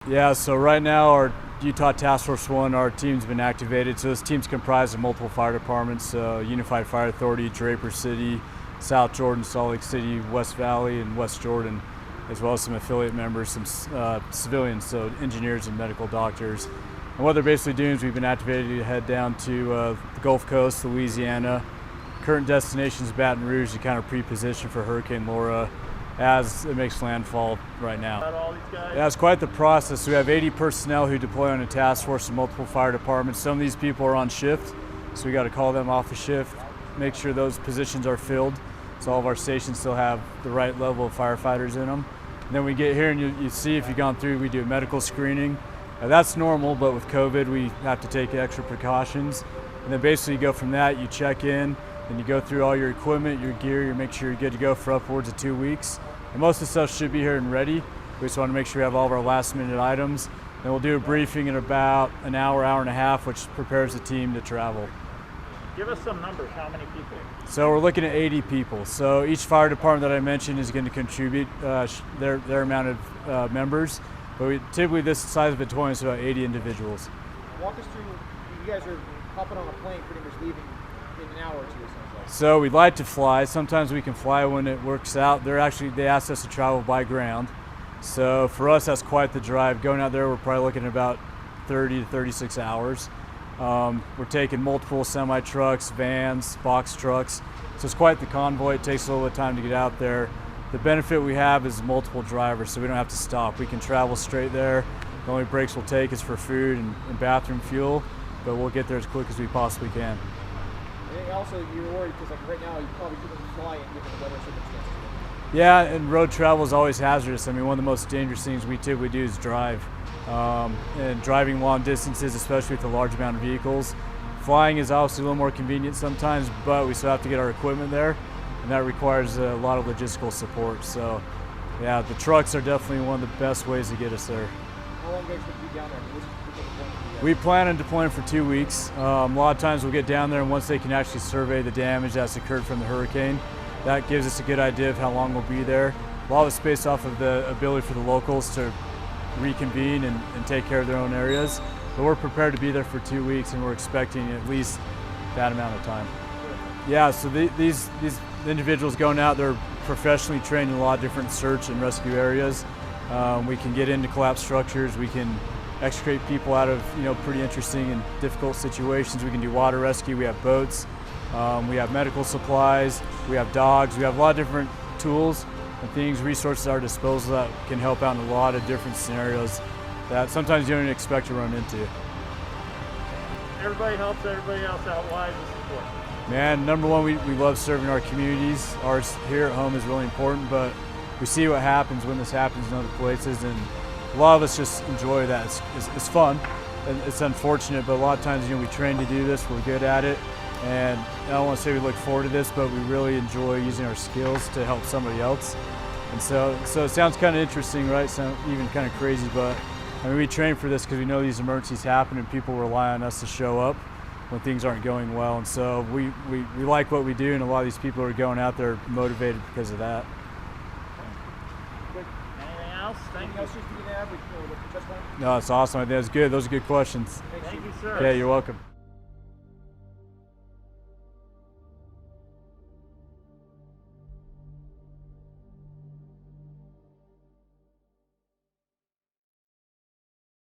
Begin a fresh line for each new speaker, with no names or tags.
Yeah, so right now our Utah Task Force 1, our team's been activated. So this team's comprised of multiple fire departments, Unified Fire Authority, Draper City, South Jordan, Salt Lake City, West Valley, and West Jordan, as well as some affiliate members, some civilians, so engineers and medical doctors. And what they're basically doing is we've been activated to head down to the Gulf Coast, Louisiana. Current destination is Baton Rouge to kind of pre-position for Hurricane Laura as it makes landfall right now. Yeah, it's quite the process. We have 80 personnel who deploy on a task force in multiple fire departments. Some of these people are on shift, so we got to call them off a shift, make sure those positions are filled, so all of our stations still have the right level of firefighters in them. And then we get here and you see if you've gone through, we do a medical screening. That's normal, but with COVID, we have to take extra precautions. And then basically you go from that, you check in, and you go through all your equipment, your gear, you make sure you're good to go for upwards of 2 weeks. And most of the stuff should be here and ready. We just want to make sure we have all of our last minute items. Then we'll do a briefing in about an hour, hour and a half, which prepares the team to travel.
Give us some numbers, how many people?
So we're looking at 80 people. So each fire department that I mentioned is going to contribute their amount of members. But typically this size of a deployment is about 80 individuals.
Walk us through, you guys are hopping on a plane pretty much leaving in an hour or two.
So we'd like to fly. Sometimes we can fly when it works out. They asked us to travel by ground. So for us, that's quite the drive. Going out there, we're probably looking at about 30 to 36 hours. We're taking multiple semi-trucks, vans, box trucks. So it's quite the convoy. It takes a little bit of time to get out there. The benefit we have is multiple drivers, so we don't have to stop. We can travel straight there. The only breaks we'll take is for food and bathroom fuel, but we'll get there as quick as we possibly can.
And also, you're worried because like right now you probably couldn't fly in given the weather circumstances.
Yeah, and road travel is always hazardous. I mean, one of the most dangerous things we typically do is drive. And driving long distances, especially with a large amount of vehicles. Flying is obviously a little more convenient sometimes, but we still have to get our equipment there, and that requires a lot of logistical support. So, yeah, the trucks are definitely one of the best ways to get us there.
How long do you expect to be down there?
We plan on deploying for 2 weeks. A lot of times we'll get down there, and once they can actually survey the damage that's occurred from the hurricane, that gives us a good idea of how long we'll be there. A lot of it's based off of the ability for the locals to reconvene and take care of their own areas. But we're prepared to be there for 2 weeks, and we're expecting at least that amount of time. Yeah, so these individuals going out, they're professionally trained in a lot of different search and rescue areas. We can get into collapsed structures. We can extricate people out of pretty interesting and difficult situations. We can do water rescue. We have boats. We have medical supplies. We have dogs. We have a lot of different tools and things, resources at our disposal that can help out in a lot of different scenarios that sometimes you don't even expect to run into.
Everybody helps everybody else out. Why is this important?
Man, number one, we love serving our communities. Ours here at home is really important, but we see what happens when this happens in other places, and a lot of us just enjoy that. It's fun, and it's unfortunate, but a lot of times we train to do this, we're good at it, and I don't want to say we look forward to this, but we really enjoy using our skills to help somebody else. And so it sounds kind of interesting, right? Sounds even kind of crazy, but I mean, we train for this because we know these emergencies happen and people rely on us to show up when things aren't going well. And so we like what we do, and a lot of these people who are going out there are motivated because of that.
Anything else? Thank you.
No, it's awesome. I think that's good. Those are good questions.
Thank you, sir.
Yeah, you're welcome.